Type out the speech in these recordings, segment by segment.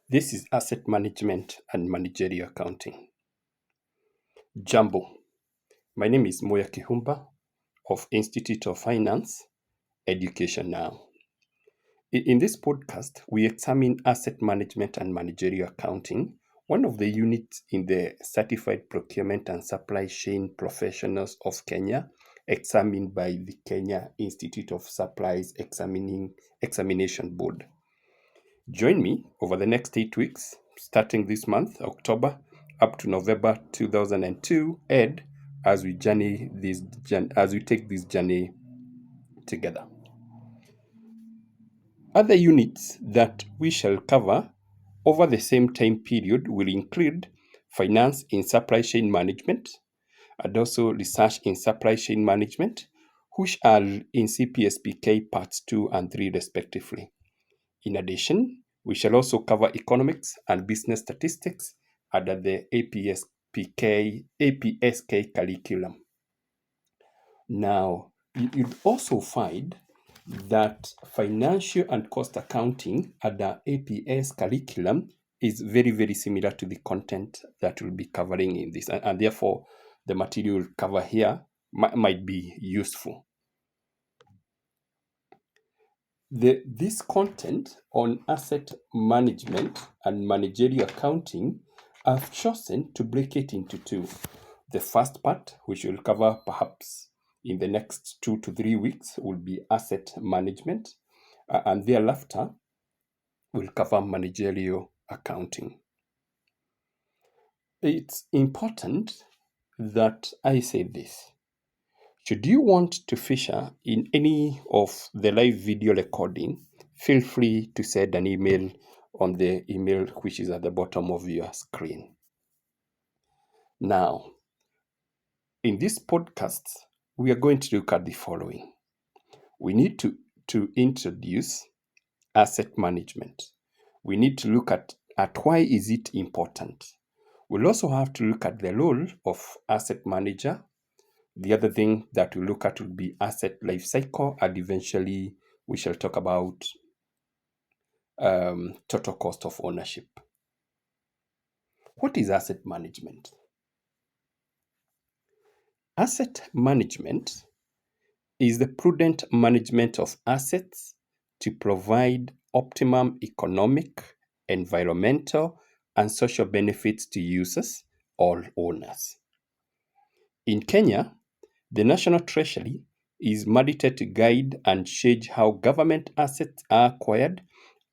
This is asset management and managerial accounting. Jambo. My name is Moya Kihumba of Institute of Finance, Education Now. In this podcast, we examine asset management and managerial accounting, one of the units in the Certified Procurement and Supply Chain Professionals of Kenya, examined by the Kenya Institute of Supplies Examination Board. Join me over the next 8 weeks, starting this month, October, up to November 2002, as we take this journey together. Other units that we shall cover over the same time period will include finance in supply chain management and also research in supply chain management, which are in CPSP-K parts 2 and 3 respectively. In addition, we shall also cover economics and business statistics under the APSK curriculum. Now, you'd also find that financial and cost accounting under APS curriculum is very, very similar to the content that we'll be covering in this, and therefore the material we'll cover here might be useful. This content on asset management and managerial accounting, I've chosen to break it into two. The first part, which we'll cover perhaps in the next 2 to 3 weeks, will be asset management, and thereafter we'll cover managerial accounting. It's important that I say this. Should you want to feature in any of the live video recording, feel free to send an email on the email which is at the bottom of your screen. Now, in this podcast, we are going to look at the following. We need to introduce asset management. We need to look at why is it important. We'll also have to look at the role of asset manager. The other thing that we look at will be asset lifecycle, and eventually we shall talk about total cost of ownership. What is asset management? Asset management is the prudent management of assets to provide optimum economic, environmental, and social benefits to users or owners. In Kenya, the National Treasury is mandated to guide and change how government assets are acquired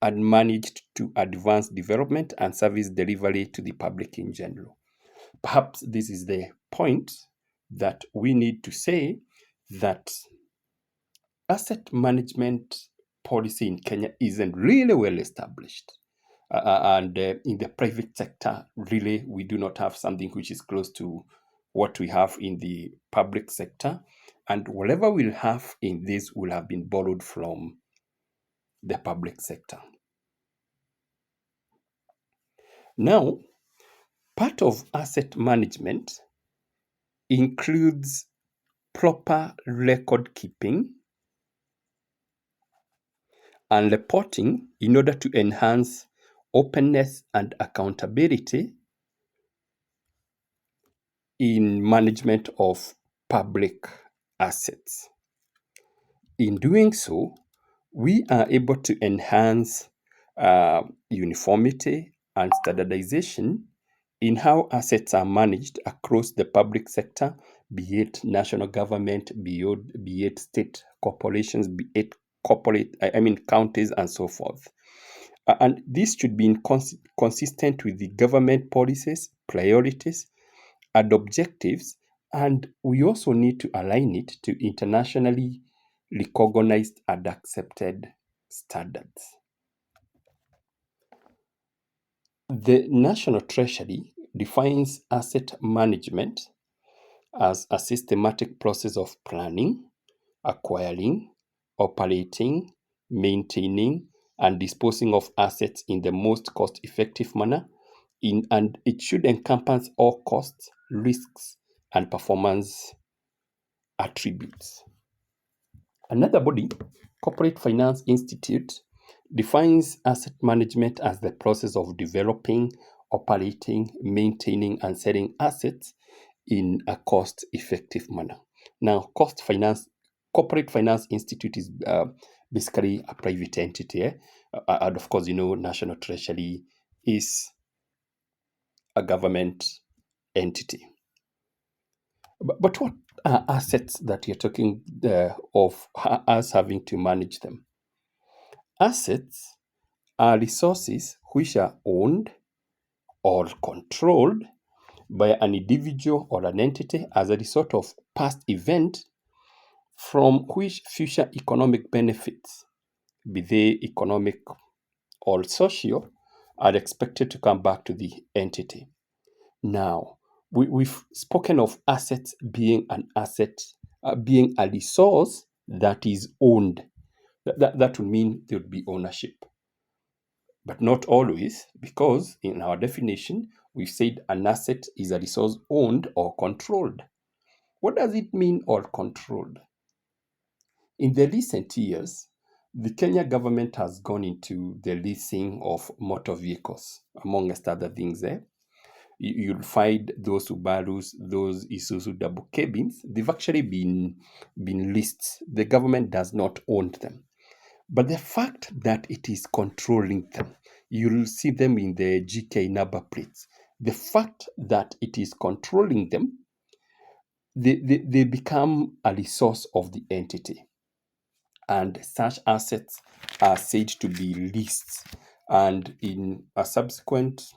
and managed to advance development and service delivery to the public in general. Perhaps this is the point that we need to say that asset management policy in Kenya isn't really well established. And in the private sector, really, we do not have something which is close to what we have in the public sector. And whatever we'll have in this will have been borrowed from the public sector. Now, part of asset management includes proper record keeping and reporting in order to enhance openness and accountability in management of public assets. In doing so, we are able to enhance uniformity and standardization in how assets are managed across the public sector, be it national government, be it state corporations, be it counties and so forth. And this should be consistent with the government policies, priorities, and objectives, and we also need to align it to internationally recognized and accepted standards. The National Treasury defines asset management as a systematic process of planning, acquiring, operating, maintaining, and disposing of assets in the most cost-effective manner, and it should encompass all costs, risks, and performance attributes. Another body, Corporate Finance Institute, defines asset management as the process of developing, operating, maintaining, and selling assets in a cost-effective manner. Now, Corporate Finance Institute is basically a private entity, and of course, National Treasury is a government entity. But what are assets that you're talking of us having to manage them? Assets are resources which are owned or controlled by an individual or an entity as a result of past event from which future economic benefits, be they economic or social, are expected to come back to the entity. Now, we've spoken of assets being being a resource that is owned. That would mean there would be ownership. But not always, because in our definition, we've said an asset is a resource owned or controlled. What does it mean, or controlled? In the recent years, the Kenya government has gone into the leasing of motor vehicles, amongst other things. You'll find those Subarus, those Isuzu double cabins, they've actually been leased. The government does not own them. But the fact that it is controlling them, you'll see them in the GK number plates. The fact that it is controlling them, they become a resource of the entity. And such assets are said to be leased. And in a subsequent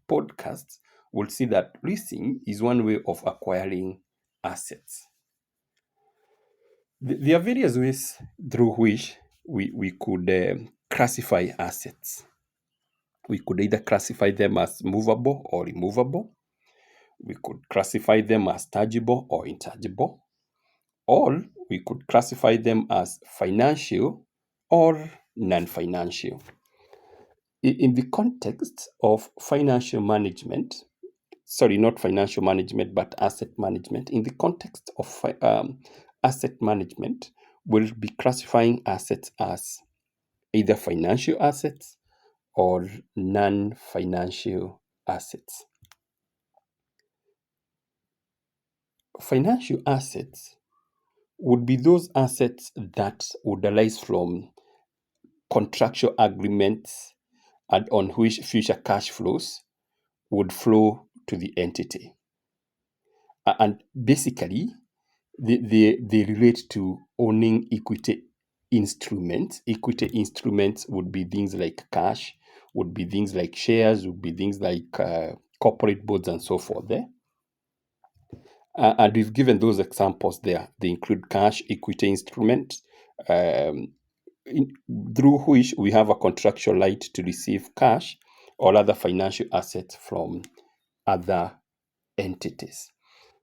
podcast, we'll see that leasing is one way of acquiring assets. There are various ways through which we could classify assets. We could either classify them as movable or immovable. We could classify them as tangible or intangible. Or we could classify them as financial or non-financial. In the context of financial management, sorry, not financial management, but asset management. In the context of asset management, we'll be classifying assets as either financial assets or non-financial assets. Financial assets would be those assets that would arise from contractual agreements and on which future cash flows would flow to the entity. And basically, they relate to owning equity instruments. Equity instruments would be things like cash, would be things like shares, would be things like corporate bonds and so forth there. And we've given those examples there. They include cash, equity instruments, through which we have a contractual right to receive cash or other financial assets from other entities.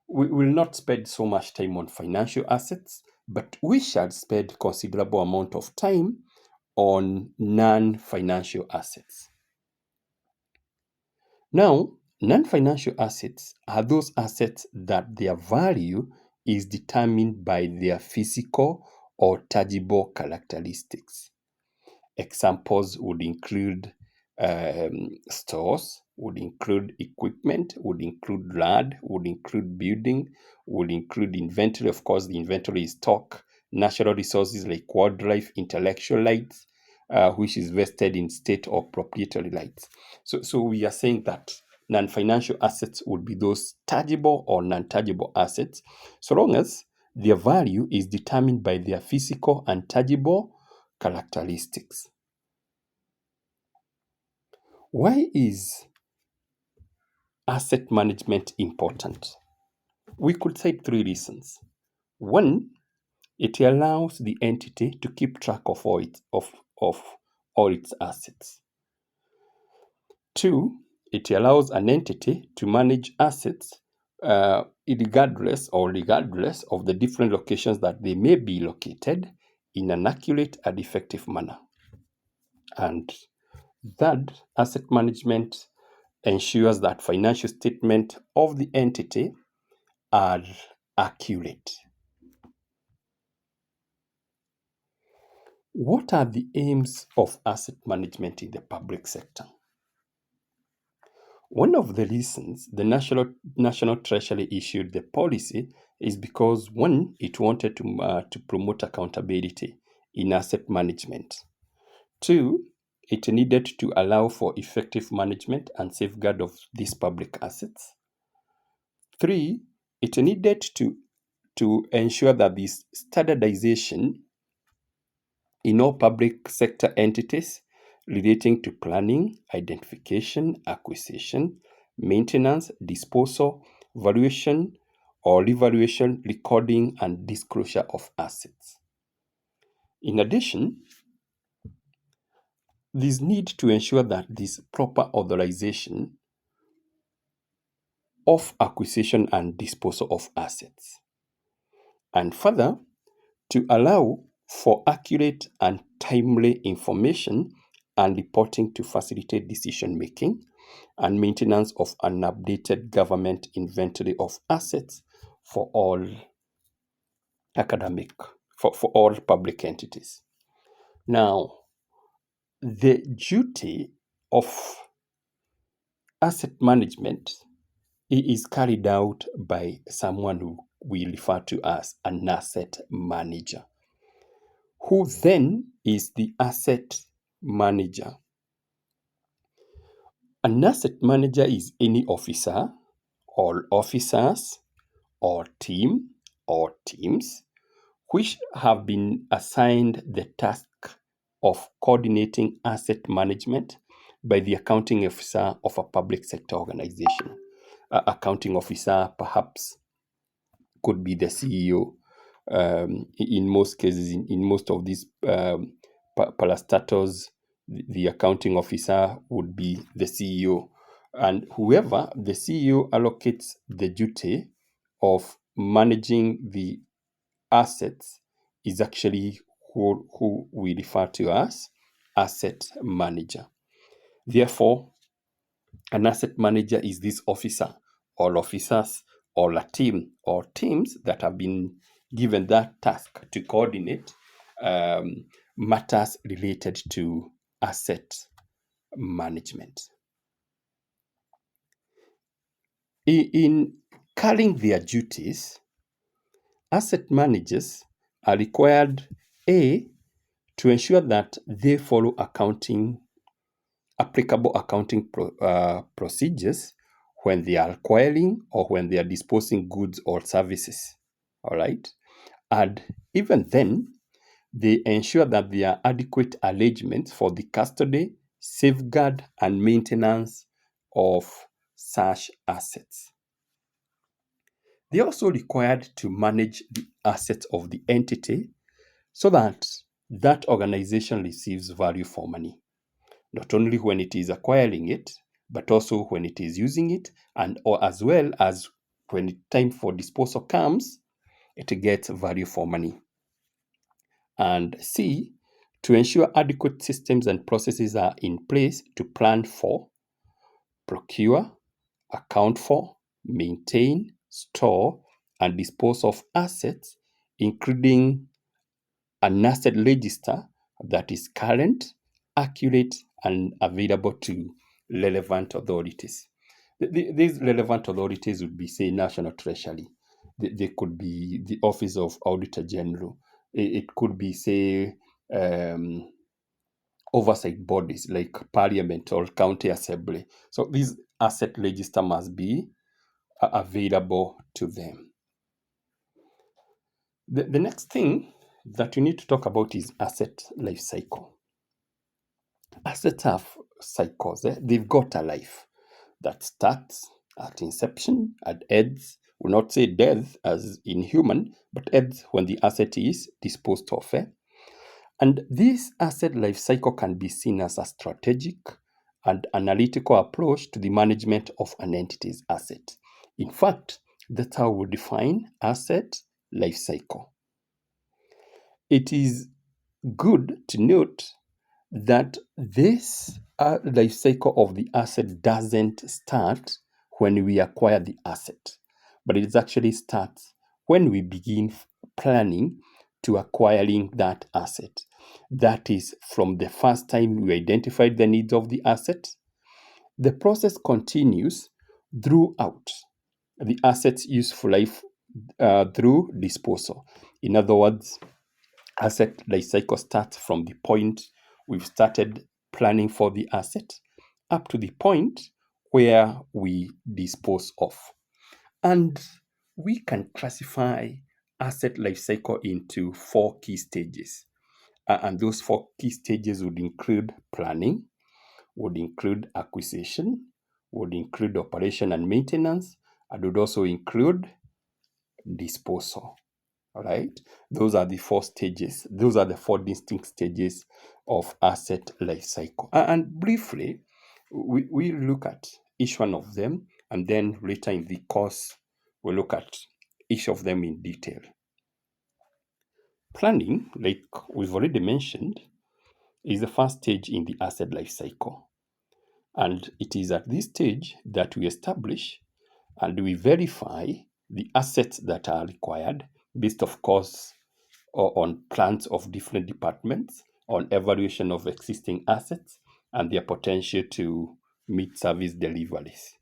We will not spend so much time on financial assets, but we shall spend considerable amount of time on non-financial assets. Now, non-financial assets are those assets that their value is determined by their physical or tangible characteristics. Examples would include stores, would include equipment, would include land, would include building, would include inventory. Of course, the inventory is stock, natural resources like wildlife, intellectual rights, which is vested in state or proprietary rights. So we are saying that non-financial assets would be those tangible or non-tangible assets, so long as their value is determined by their physical and tangible characteristics. Why is asset management important? We could cite 3 reasons. 1, it allows the entity to keep track of all its assets. 2, it allows an entity to manage assets regardless of the different locations that they may be located in an accurate and effective manner. And third, asset management ensures that financial statements of the entity are accurate. What are the aims of asset management in the public sector? One of the reasons the National Treasury issued the policy is because, one, it wanted to promote accountability in asset management. Two, it needed to allow for effective management and safeguard of these public assets. Three, it needed to ensure that this standardization in all public sector entities relating to planning, identification, acquisition, maintenance, disposal, valuation or revaluation, recording, and disclosure of assets. In addition, this need to ensure that this proper authorization of acquisition and disposal of assets. And further, to allow for accurate and timely information and reporting to facilitate decision making and maintenance of an updated government inventory of assets for all for all public entities. Now, the duty of asset management is carried out by someone who we refer to as an asset manager, who then is the asset manager. An asset manager is any officer or officers or team or teams which have been assigned the task of coordinating asset management by the accounting officer of a public sector organization. Accounting officer perhaps could be the CEO. In most cases, in most of these parastatals, the accounting officer would be the CEO. And whoever the CEO allocates the duty of managing the assets is actually who we refer to as asset manager. Therefore, an asset manager is this officer or officers or a team or teams that have been given that task to coordinate matters related to asset management. In carrying their duties, asset managers are required, A, to ensure that they follow applicable accounting procedures when they are acquiring or when they are disposing goods or services. All right. And even then, they ensure that there are adequate arrangements for the custody, safeguard, and maintenance of such assets. They are also required to manage the assets of the entity so that that organization receives value for money, not only when it is acquiring it, but also when it is using it, and or as well as when time for disposal comes, it gets value for money. And C, to ensure adequate systems and processes are in place to plan for, procure, account for, maintain, store, and dispose of assets, including an asset register that is current, accurate, and available to relevant authorities. These relevant authorities would be, say, National Treasury. They could be the Office of Auditor General. It could be, say, oversight bodies like Parliament or County Assembly. So these asset register must be available to them. The next thing that you need to talk about is asset life cycle. Assets have cycles. They've got a life that starts at inception and ends. We'll not say death as in human, but ends when the asset is disposed of. And this asset life cycle can be seen as a strategic and analytical approach to the management of an entity's asset. In fact, that's how we define asset life cycle. It is good to note that this life cycle of the asset doesn't start when we acquire the asset, but it actually starts when we begin planning to acquiring that asset. That is, from the first time we identified the needs of the asset, the process continues throughout the asset's useful life through disposal. In other words, asset life cycle starts from the point we've started planning for the asset up to the point where we dispose of. And we can classify asset life cycle into four key stages. And those four key stages would include planning, would include acquisition, would include operation and maintenance, and would also include disposal. All right. Those are the four stages. Those are the four distinct stages of asset life cycle. And briefly, we look at each one of them, and then later in the course, we'll look at each of them in detail. Planning, like we've already mentioned, is the first stage in the asset life cycle. And it is at this stage that we establish and we verify the assets that are required based, of course, on plans of different departments, on evaluation of existing assets, and their potential to meet service deliveries.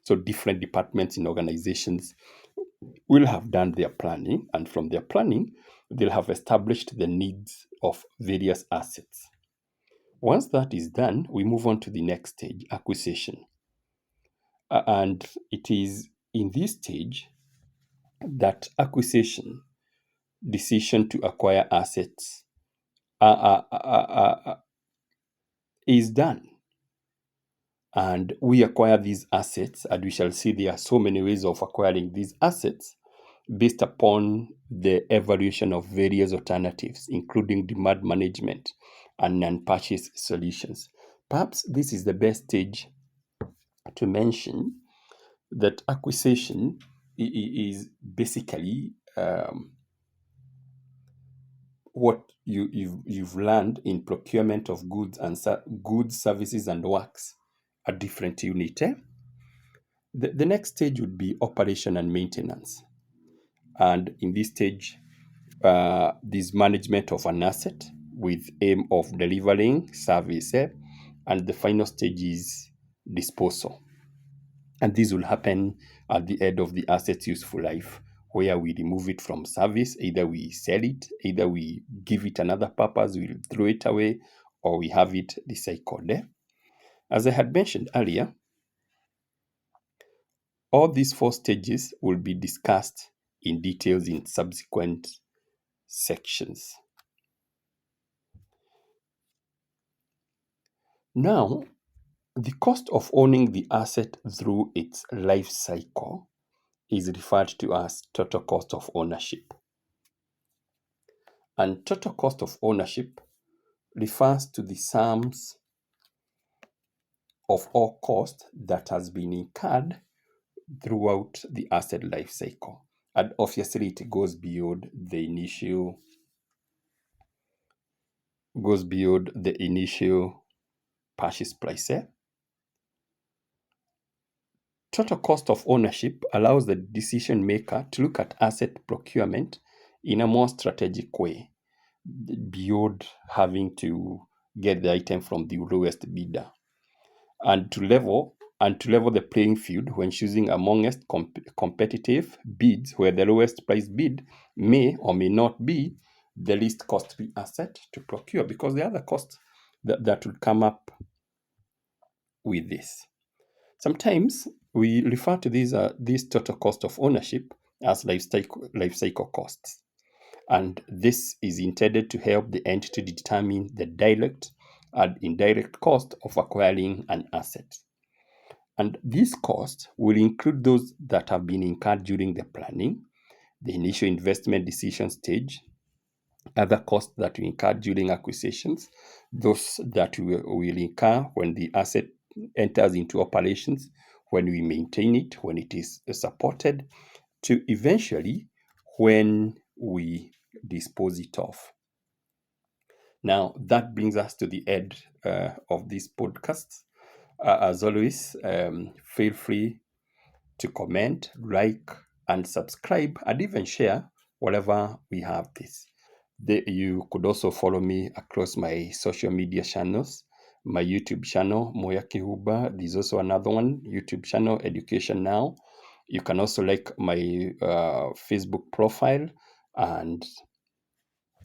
So different departments in organizations will have done their planning, and from their planning, they'll have established the needs of various assets. Once that is done, we move on to the next stage, acquisition. And it is in this stage that acquisition, decision to acquire assets, is done. And we acquire these assets, and we shall see there are so many ways of acquiring these assets based upon the evaluation of various alternatives, including demand management and non-purchase solutions. Perhaps this is the best stage to mention that acquisition is basically what you've learned in procurement of goods and goods, services, and works at different unit. The next stage would be operation and maintenance, and in this stage, this management of an asset with aim of delivering service, and the final stage is disposal. And this will happen at the end of the asset's useful life, where we remove it from service. Either we sell it, either we give it another purpose, we'll throw it away, or we have it recycled. As I had mentioned earlier, all these four stages will be discussed in details in subsequent sections. Now, the cost of owning the asset through its life cycle is referred to as total cost of ownership. And total cost of ownership refers to the sums of all cost that has been incurred throughout the asset life cycle. And obviously it goes beyond the initial purchase price. Total cost of ownership allows the decision maker to look at asset procurement in a more strategic way, beyond having to get the item from the lowest bidder, and to level the playing field when choosing amongst competitive bids, where the lowest price bid may or may not be the least costly asset to procure, because there are other costs that will come up with this. Sometimes we refer to this total cost of ownership as life cycle costs. And this is intended to help the entity determine the direct and indirect cost of acquiring an asset. And these costs will include those that have been incurred during the planning, the initial investment decision stage, other costs that we incur during acquisitions, those that we will incur when the asset enters into operations, when we maintain it, when it is supported, to eventually when we dispose it off. Now, that brings us to the end of this podcast. As always, feel free to comment, like, and subscribe, and even share wherever we have this. You could also follow me across my social media channels. My YouTube channel, Moya Kihuba. There's also another one, YouTube channel, Education Now. You can also like my Facebook profile, and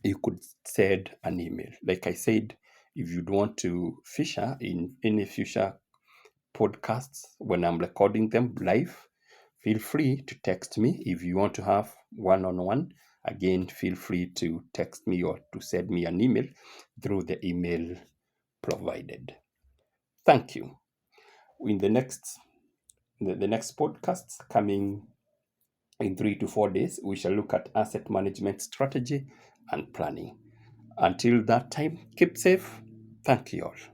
you could send an email. Like I said, if you'd want to feature in any future podcasts when I'm recording them live, feel free to text me. If you want to have one-on-one, again, feel free to text me or to send me an email through the email provided. Thank you. In the next podcasts coming in 3 to 4 days, we shall look at asset management strategy and planning. Until that time, keep safe. Thank you all.